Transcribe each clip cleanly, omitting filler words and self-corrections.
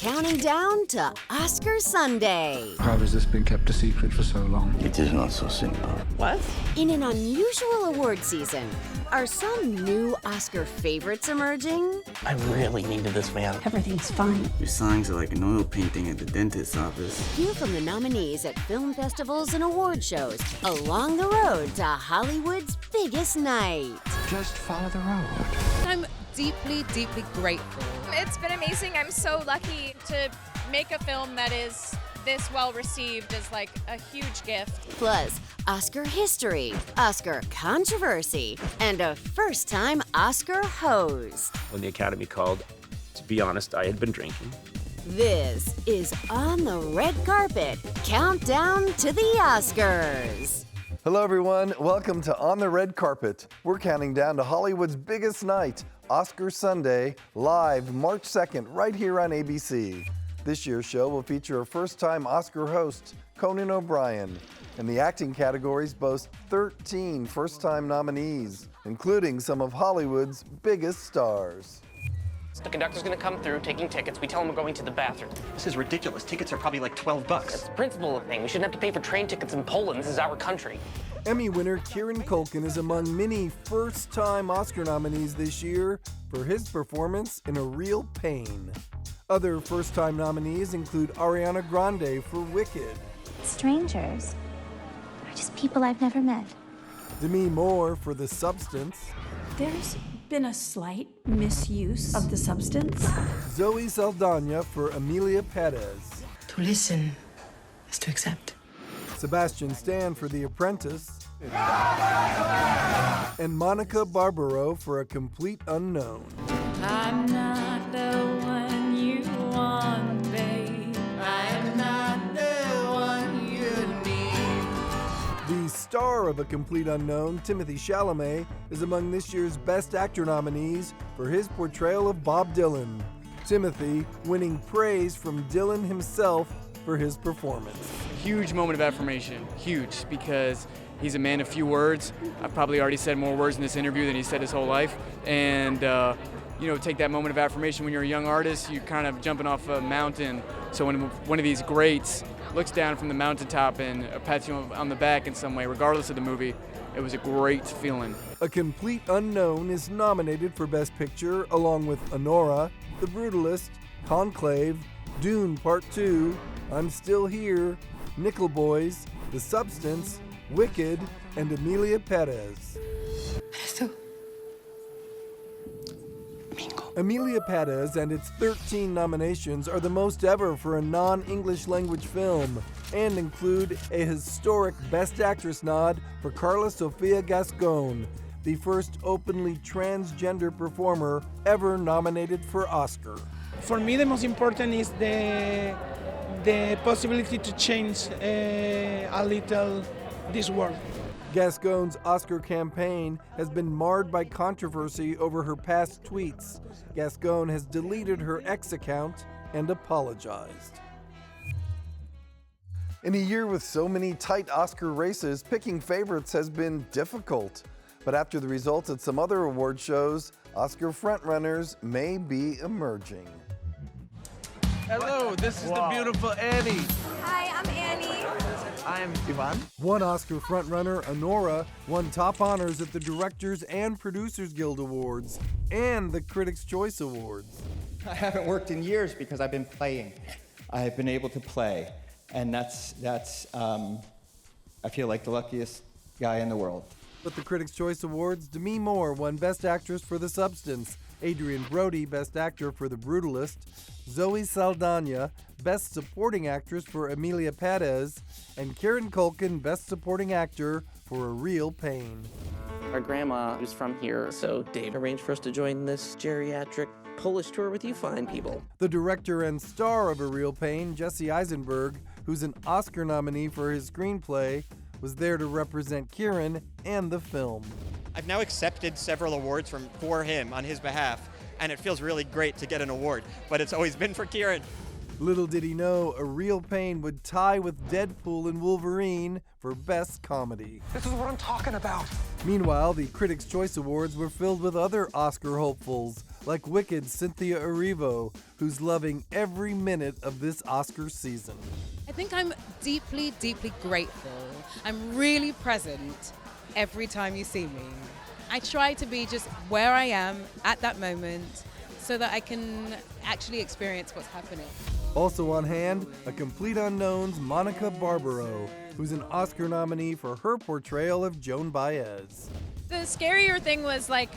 counting down to Oscar Sunday. How has this been kept a secret for so long? It is not so simple. What? In an unusual award season, are some new Oscar favorites emerging? I really needed this man. Everything's fine. Your songs are like an oil painting at the dentist's office. Hear from the nominees at film festivals and award shows along the road to Hollywood's biggest night. Just follow the road. I'm deeply, deeply grateful. It's been amazing. I'm so lucky to make a film that is this well received is like a huge gift. Plus, Oscar history, Oscar controversy, and a first-time Oscar host. When the Academy called, to be honest, I had been drinking. This is On the Red Carpet, Countdown to the Oscars. Hello everyone, welcome to On the Red Carpet. We're counting down to Hollywood's biggest night, Oscar Sunday, live March 2nd, right here on ABC. This year's show will feature a first-time Oscar host, Conan O'Brien, and the acting categories boast 13 first-time nominees, including some of Hollywood's biggest stars. The conductor's gonna come through taking tickets. We tell him we're going to the bathroom. This is ridiculous. Tickets are probably like $12. That's the principle of the thing. We shouldn't have to pay for train tickets in Poland. This is our country. Emmy winner Kieran Culkin is among many first-time Oscar nominees this year for his performance in A Real Pain. Other first-time nominees include Ariana Grande for Wicked. Strangers are just people I've never met. Demi Moore for The Substance. There's been a slight misuse of the substance. Zoe Saldana for Emilia Perez. To listen is to accept. Sebastian Stan for The Apprentice. And Monica Barbaro for A Complete Unknown. I'm not the one you want, babe. I'm not the one you need. The star of A Complete Unknown, Timothée Chalamet, is among this year's Best Actor nominees for his portrayal of Bob Dylan. Timothy winning praise from Dylan himself for his performance. Huge moment of affirmation, huge, because he's a man of few words. I've probably already said more words in this interview than he said his whole life. And, take that moment of affirmation when you're a young artist, you're kind of jumping off a mountain. So when one of these greats looks down from the mountaintop and pats you on the back in some way, regardless of the movie, it was a great feeling. A Complete Unknown is nominated for Best Picture along with Honora, The Brutalist, Conclave, Dune Part 2, I'm Still Here, Nickel Boys, The Substance, Wicked, and Emilia Perez. Emilia Perez and its 13 nominations are the most ever for a non-English language film and include a historic Best Actress nod for Carla Sofia Gascon, the first openly transgender performer ever nominated for Oscar. For me, the most important is the possibility to change a little this world. Gascon's Oscar campaign has been marred by controversy over her past tweets. Gascon has deleted her X account and apologized. In a year with so many tight Oscar races, picking favorites has been difficult. But after the results at some other award shows, Oscar frontrunners may be emerging. Hello, this is the beautiful Annie. Hi, I'm Annie. I'm Ivan. One Oscar frontrunner, Honora, won top honors at the Directors and Producers Guild Awards and the Critics' Choice Awards. I haven't worked in years because I've been playing. I've been able to play, and that's I feel like the luckiest guy in the world. At the Critics' Choice Awards, Demi Moore won Best Actress for The Substance, Adrian Brody Best Actor for The Brutalist, Zoe Saldana Best Supporting Actress for Emilia Perez, and Kieran Culkin Best Supporting Actor for A Real Pain. Our grandma is from here, so Dave arranged for us to join this geriatric Polish tour with you fine people. The director and star of A Real Pain, Jesse Eisenberg, who's an Oscar nominee for his screenplay, was there to represent Kieran and the film. I've now accepted several awards for him on his behalf, and it feels really great to get an award, but it's always been for Kieran. Little did he know, A Real Pain would tie with Deadpool and Wolverine for Best Comedy. This is what I'm talking about. Meanwhile, the Critics' Choice Awards were filled with other Oscar hopefuls, like Wicked's Cynthia Erivo, who's loving every minute of this Oscar season. I think I'm deeply, deeply grateful. I'm really present every time you see me. I try to be just where I am at that moment so that I can actually experience what's happening. Also on hand, A Complete Unknown's Monica Barbaro, who's an Oscar nominee for her portrayal of Joan Baez. The scarier thing was like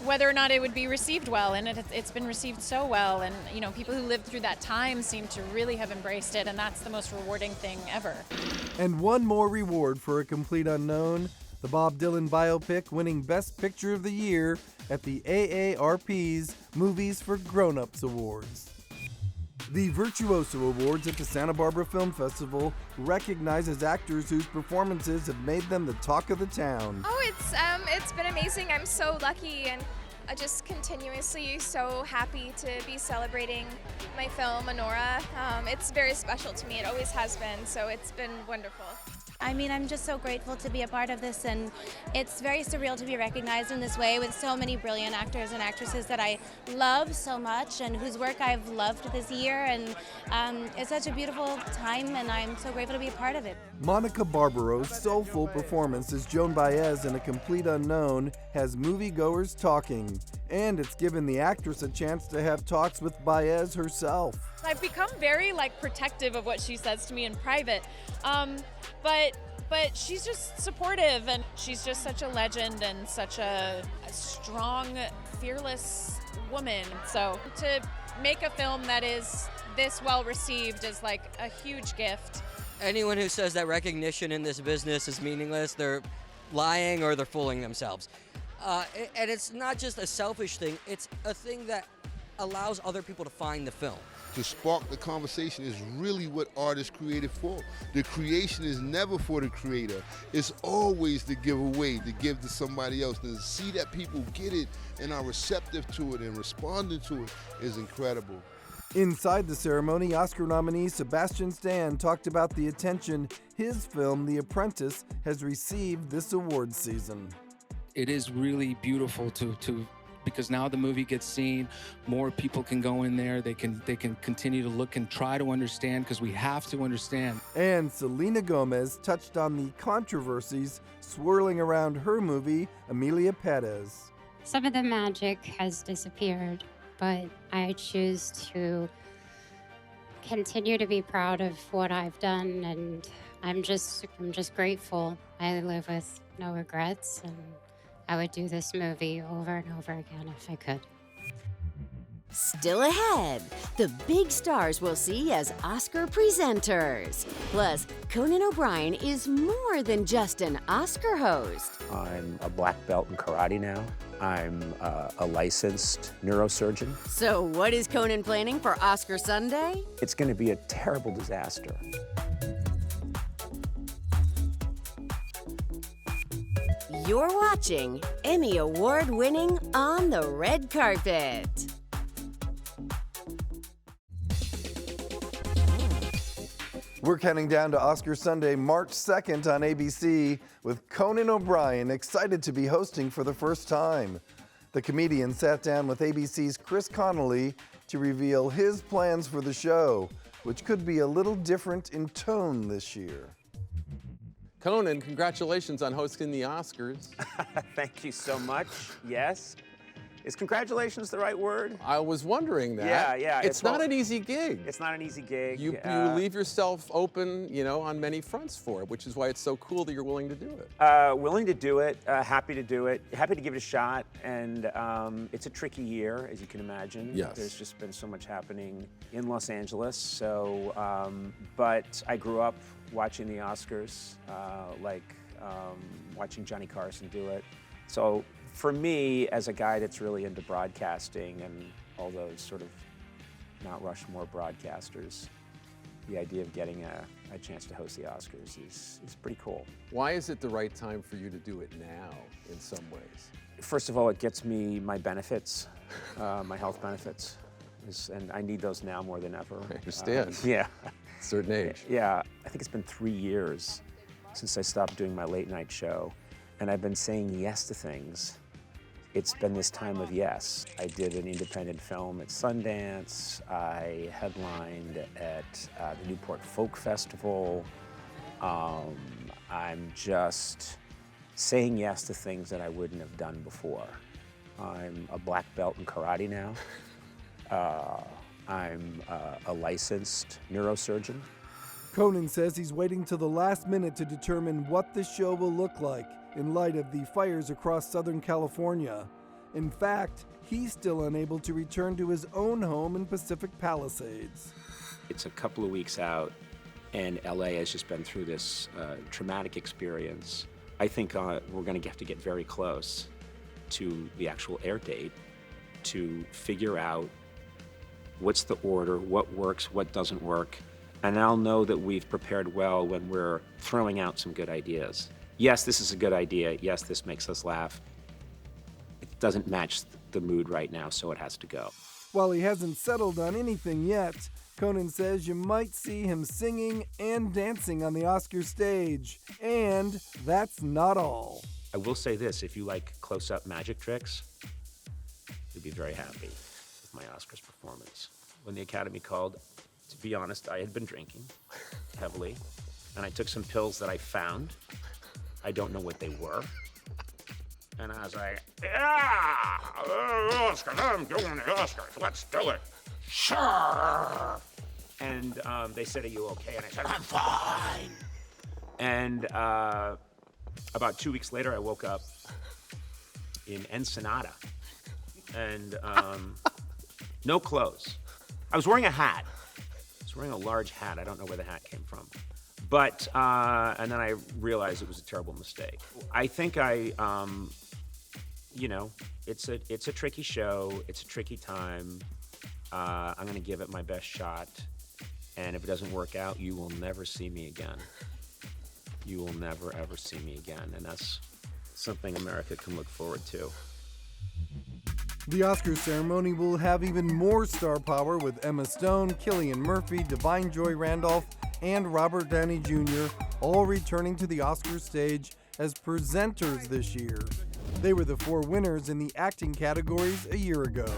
whether or not it would be received well, and it's been received so well, and you know, people who lived through that time seem to really have embraced it, and that's the most rewarding thing ever. And one more reward for A Complete Unknown, the Bob Dylan biopic winning Best Picture of the Year at the AARP's Movies for Grown-Ups Awards. The Virtuoso Awards at the Santa Barbara Film Festival recognizes actors whose performances have made them the talk of the town. Oh, it's been amazing. I'm so lucky and just continuously so happy to be celebrating my film, Honora. It's very special to me. It always has been, so it's been wonderful. I mean, I'm just so grateful to be a part of this, and it's very surreal to be recognized in this way with so many brilliant actors and actresses that I love so much and whose work I've loved this year, and it's such a beautiful time, and I'm so grateful to be a part of it. Monica Barbaro's soulful performance as Joan Baez in A Complete Unknown has moviegoers talking, and it's given the actress a chance to have talks with Baez herself. I've become very protective of what she says to me in private, but she's just supportive, and she's just such a legend and such a strong, fearless woman. So to make a film that is this well received is like a huge gift. Anyone who says that recognition in this business is meaningless, they're lying or they're fooling themselves. And it's not just a selfish thing, it's a thing that allows other people to find the film. To spark the conversation is really what art is created for. The creation is never for the creator. It's always to give away, to give to somebody else. And to see that people get it and are receptive to it and responding to it is incredible. Inside the ceremony, Oscar nominee Sebastian Stan talked about the attention his film, The Apprentice, has received this awards season. It is really beautiful because now the movie gets seen, more people can go in there, they can continue to look and try to understand, because we have to understand. And Selena Gomez touched on the controversies swirling around her movie, Emilia Perez. Some of the magic has disappeared, but I choose to continue to be proud of what I've done, and I'm just grateful. I live with no regrets, and I would do this movie over and over again if I could. Still ahead, the big stars we'll see as Oscar presenters. Plus, Conan O'Brien is more than just an Oscar host. I'm a black belt in karate now. I'm a licensed neurosurgeon. So what is Conan planning for Oscar Sunday? It's going to be a terrible disaster. You're watching Emmy Award-winning On the Red Carpet. We're counting down to Oscar Sunday, March 2nd on ABC, with Conan O'Brien excited to be hosting for the first time. The comedian sat down with ABC's Chris Connolly to reveal his plans for the show, which could be a little different in tone this year. Conan, congratulations on hosting the Oscars. Thank you so much. Yes. Is congratulations the right word? I was wondering that. Yeah. It's not an easy gig. It's not an easy gig. You leave yourself open, on many fronts for it, which is why it's so cool that you're willing to do it. Willing to do it, happy to do it, happy to give it a shot, and it's a tricky year, as you can imagine. Yes. There's just been so much happening in Los Angeles, so, but I grew up watching the Oscars, watching Johnny Carson do it. So for me, as a guy that's really into broadcasting and all those sort of Mount Rushmore broadcasters, the idea of getting a chance to host the Oscars is pretty cool. Why is it the right time for you to do it now, in some ways? First of all, it gets me my benefits, my health benefits. And I need those now more than ever. I understand. Yeah. Certain age. Yeah, I think it's been 3 years since I stopped doing my late night show, and I've been saying yes to things. It's been this time of yes. I did an independent film at Sundance. I headlined at the Newport Folk Festival. I'm just saying yes to things that I wouldn't have done before. I'm a black belt in karate now. I'm a licensed neurosurgeon. Conan says he's waiting till the last minute to determine what the show will look like in light of the fires across Southern California. In fact, he's still unable to return to his own home in Pacific Palisades. It's a couple of weeks out, and LA has just been through this traumatic experience. I think we're going to have to get very close to the actual air date to figure out what's the order, what works, what doesn't work, and I'll know that we've prepared well when we're throwing out some good ideas. Yes, this is a good idea. Yes, this makes us laugh. It doesn't match the mood right now, so it has to go. While he hasn't settled on anything yet, Conan says you might see him singing and dancing on the Oscar stage. And that's not all. I will say this, if you like close-up magic tricks, you'll be very happy with my Oscars performance. When the Academy called, to be honest, I had been drinking heavily, and I took some pills that I found. I don't know what they were. And I was like, yeah, Oscars, I'm doing the Oscars, let's do it. Sure. And they said, are you okay? And I said, I'm fine. And about 2 weeks later, I woke up in Ensenada and no clothes. I was wearing a hat. I was wearing a large hat. I don't know where the hat came from. But, and then I realized it was a terrible mistake. I think you know, it's a tricky show. It's a tricky time. I'm going to give it my best shot. And if it doesn't work out, you will never see me again. You will never, ever see me again. And that's something America can look forward to. The Oscar ceremony will have even more star power with Emma Stone, Cillian Murphy, Divine Joy Randolph, and Robert Downey Jr. all returning to the Oscar stage as presenters this year. They were the 4 winners in the acting categories a year ago.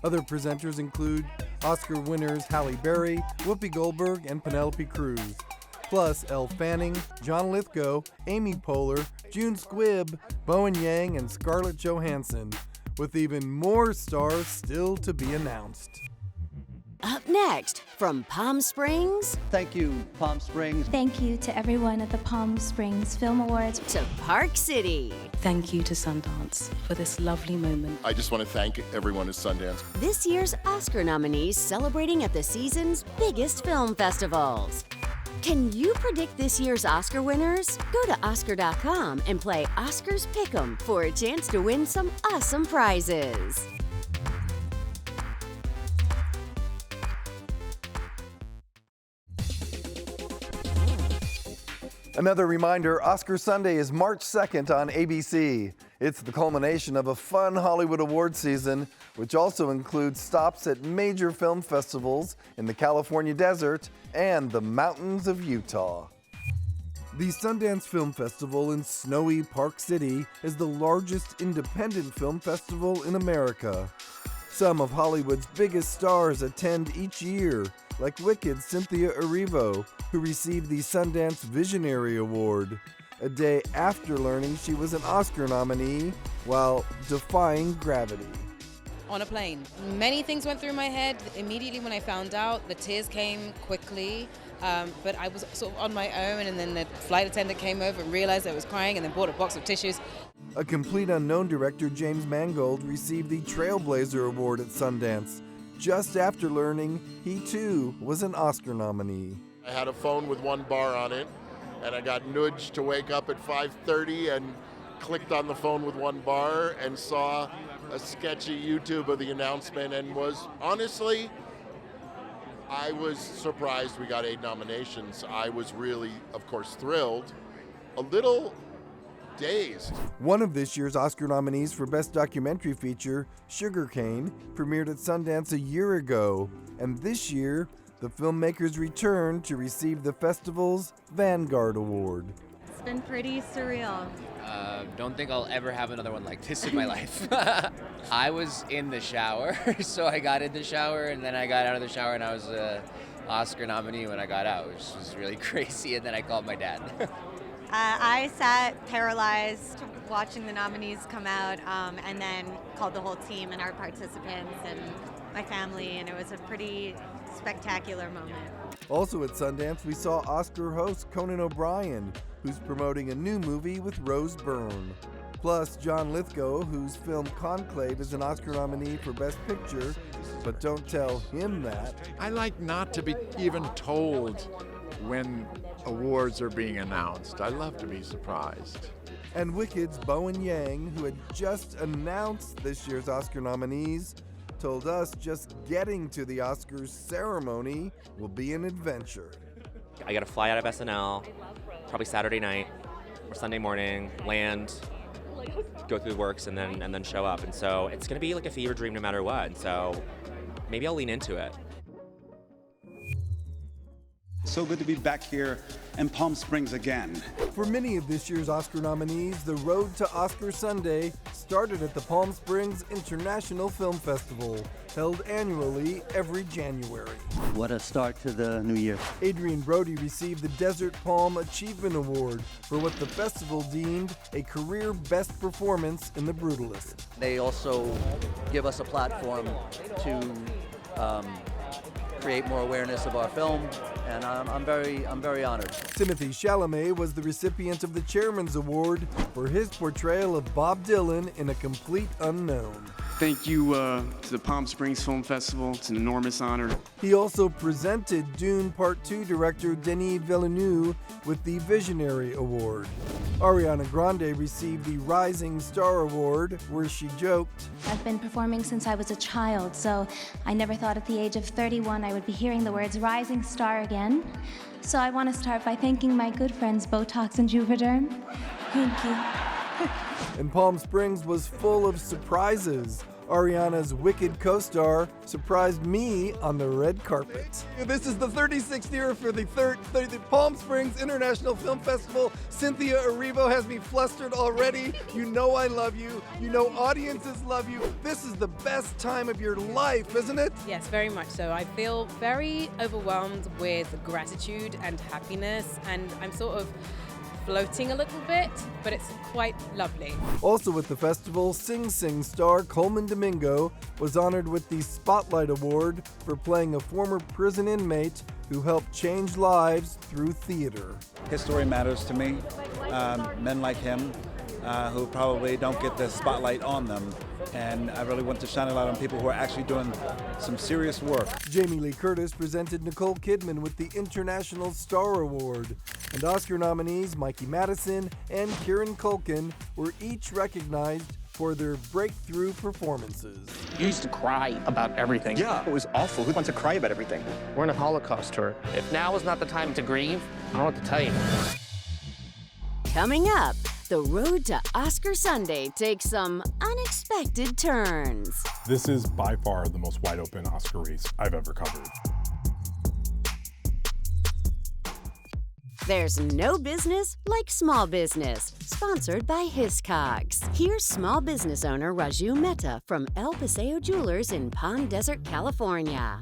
Other presenters include Oscar winners Halle Berry, Whoopi Goldberg, and Penelope Cruz, plus Elle Fanning, John Lithgow, Amy Poehler, June Squibb, Bowen Yang, and Scarlett Johansson, with even more stars still to be announced. Up next, from Palm Springs. Thank you, Palm Springs. Thank you to everyone at the Palm Springs Film Awards. To Park City. Thank you to Sundance for this lovely moment. I just want to thank everyone at Sundance. This year's Oscar nominees celebrating at the season's biggest film festivals. Can you predict this year's Oscar winners? Go to Oscar.com and play Oscars Pick'em for a chance to win some awesome prizes. Another reminder, Oscar Sunday is March 2nd on ABC. It's the culmination of a fun Hollywood award season, which also includes stops at major film festivals in the California desert and the mountains of Utah. The Sundance Film Festival in snowy Park City is the largest independent film festival in America. Some of Hollywood's biggest stars attend each year, like Wicked's Cynthia Erivo, who received the Sundance Visionary Award, a day after learning she was an Oscar nominee while defying gravity. On a plane. Many things went through my head immediately when I found out. The tears came quickly, but I was sort of on my own, and then the flight attendant came over and realized I was crying and then bought a box of tissues. A complete unknown director, James Mangold, received the Trailblazer Award at Sundance, just after learning he too was an Oscar nominee. I had a phone with one bar on it, and I got nudged to wake up at 5:30 and clicked on the phone with one bar and saw a sketchy YouTube of the announcement and was, honestly, I was surprised we got 8 nominations. I was really, of course, thrilled. A little dazed. One of this year's Oscar nominees for Best Documentary Feature, Sugarcane, premiered at Sundance a year ago. And this year, the filmmakers returned to receive the festival's Vanguard Award. It's been pretty surreal. Don't think I'll ever have another one like this in my life. I was in the shower, so I got in the shower, and then I got out of the shower, and I was an Oscar nominee when I got out, which was really crazy, and then I called my dad. I sat paralyzed watching the nominees come out, and then called the whole team and our participants and my family, and it was a pretty spectacular moment. Also at Sundance, we saw Oscar host Conan O'Brien, who's promoting a new movie with Rose Byrne. Plus, John Lithgow, whose film Conclave is an Oscar nominee for Best Picture, but don't tell him that. I like not to be even told when awards are being announced. I love to be surprised. And Wicked's Bowen Yang, who had just announced this year's Oscar nominees, told us just getting to the Oscars ceremony will be an adventure. I got to fly out of SNL, probably Saturday night or Sunday morning, land, go through the works, and then show up. And so it's going to be like a fever dream no matter what. And so maybe I'll lean into it. So good to be back here in Palm Springs again. For many of this year's Oscar nominees, the road to Oscar Sunday started at the Palm Springs International Film Festival, held annually every January. What a start to the new year. Adrian Brody received the Desert Palm Achievement Award for what the festival deemed a career best performance in The Brutalist. They also give us a platform to create more awareness of our film, and I'm very honored. Timothée Chalamet was the recipient of the Chairman's Award for his portrayal of Bob Dylan in A Complete Unknown. Thank you to the Palm Springs Film Festival. It's an enormous honor. He also presented Dune Part 2 director Denis Villeneuve with the Visionary Award. Ariana Grande received the Rising Star Award, where she joked, I've been performing since I was a child, so I never thought at the age of 31 I would be hearing the words rising star again. So I want to start by thanking my good friends Botox and Juvederm. Thank you. And Palm Springs was full of surprises. Ariana's Wicked co-star surprised me on the red carpet. This is the 36th year for the Palm Springs International Film Festival. Cynthia Erivo has me flustered already. You know I love you. You know audiences love you. This is the best time of your life, isn't it? Yes, very much so. I feel very overwhelmed with gratitude and happiness, and I'm sort of floating a little bit, but it's quite lovely. Also at the festival, Sing Sing star Coleman Domingo was honored with the Spotlight Award for playing a former prison inmate who helped change lives through theater. His story matters to me. Men like him who probably don't get the spotlight on them. And I really want to shine a light on people who are actually doing some serious work. Jamie Lee Curtis presented Nicole Kidman with the International Star Award. And Oscar nominees Mikey Madison and Kieran Culkin were each recognized for their breakthrough performances. You used to cry about everything. Yeah, it was awful. Who wants to cry about everything? We're in a Holocaust tour. If now is not the time to grieve, I don't know what to tell you. Coming up, the road to Oscar Sunday takes some unexpected turns. This is by far the most wide open Oscar race I've ever covered. There's no business like small business, sponsored by Hiscox. Here's small business owner Raju Mehta from El Paseo Jewelers in Palm Desert, California.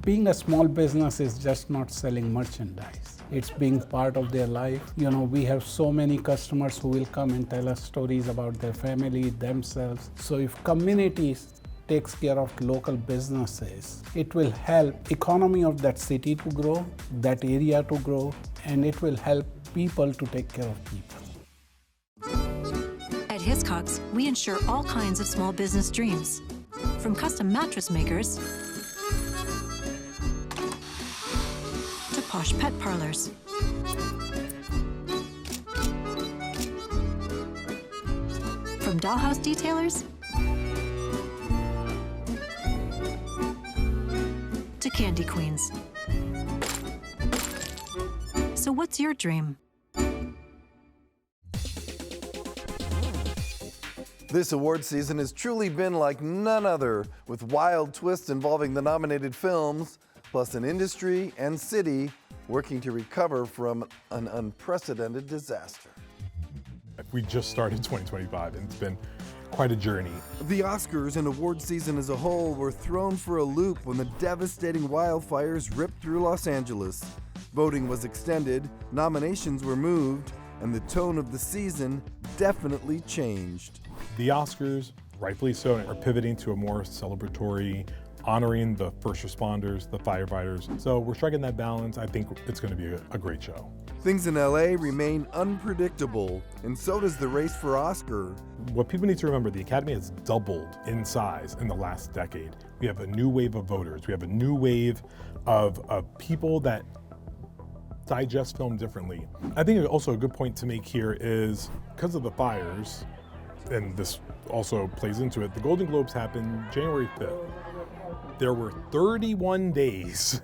Being a small business is just not selling merchandise. It's being part of their life. You know, we have so many customers who will come and tell us stories about their family, themselves. So if communities takes care of local businesses, it will help economy of that city to grow, that area to grow, and it will help people to take care of people. At Hiscox, we ensure all kinds of small business dreams, from custom mattress makers to posh pet parlors. From dollhouse detailers to candy queens. So what's your dream? This award season has truly been like none other, with wild twists involving the nominated films, plus an industry and city working to recover from an unprecedented disaster. We just started 2025 and it's been quite a journey. The Oscars and award season as a whole were thrown for a loop when the devastating wildfires ripped through Los Angeles. Voting was extended, nominations were moved, and the tone of the season definitely changed. The Oscars, rightfully so, are pivoting to a more celebratory, honoring the first responders, the firefighters. So we're striking that balance. I think it's going to be a great show. Things in LA remain unpredictable, and so does the race for Oscar. What people need to remember, the Academy has doubled in size in the last decade. We have a new wave of voters. We have a new wave of people that digest film differently. I think also a good point to make here is because of the fires, and this also plays into it, the Golden Globes happened January 5th. There were 31 days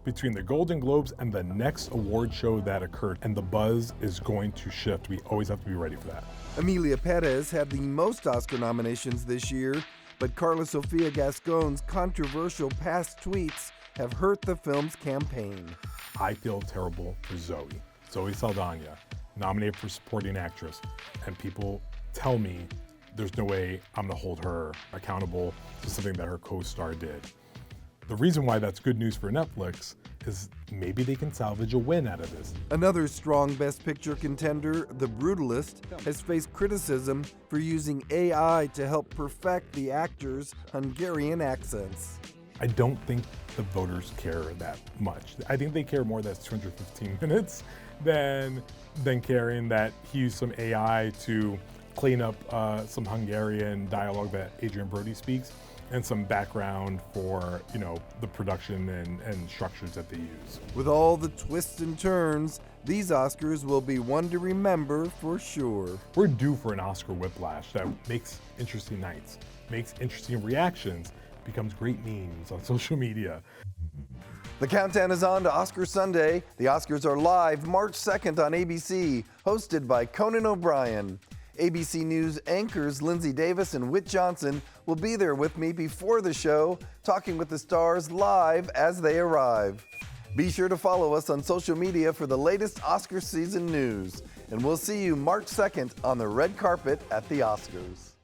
between the Golden Globes and the next award show that occurred, and the buzz is going to shift. We always have to be ready for that. Emilia Perez had the most Oscar nominations this year, but Carla Sofia Gascon's controversial past tweets have hurt the film's campaign. I feel terrible for Zoe Saldana, nominated for supporting actress, and people tell me there's no way I'm gonna hold her accountable to something that her co-star did. The reason why that's good news for Netflix is maybe they can salvage a win out of this. Another strong Best Picture contender, The Brutalist, has faced criticism for using AI to help perfect the actors' Hungarian accents. I don't think the voters care that much. I think they care more that it's 215 minutes than caring that he used some AI to clean up some Hungarian dialogue that Adrian Brody speaks and some background for, the production and structures that they use. With all the twists and turns, these Oscars will be one to remember for sure. We're due for an Oscar whiplash that makes interesting nights, makes interesting reactions, becomes great memes on social media. The countdown is on to Oscar Sunday. The Oscars are live March 2nd on ABC, hosted by Conan O'Brien. ABC News anchors Lindsay Davis and Whit Johnson will be there with me before the show, talking with the stars live as they arrive. Be sure to follow us on social media for the latest Oscar season news. And we'll see you March 2nd on the red carpet at the Oscars.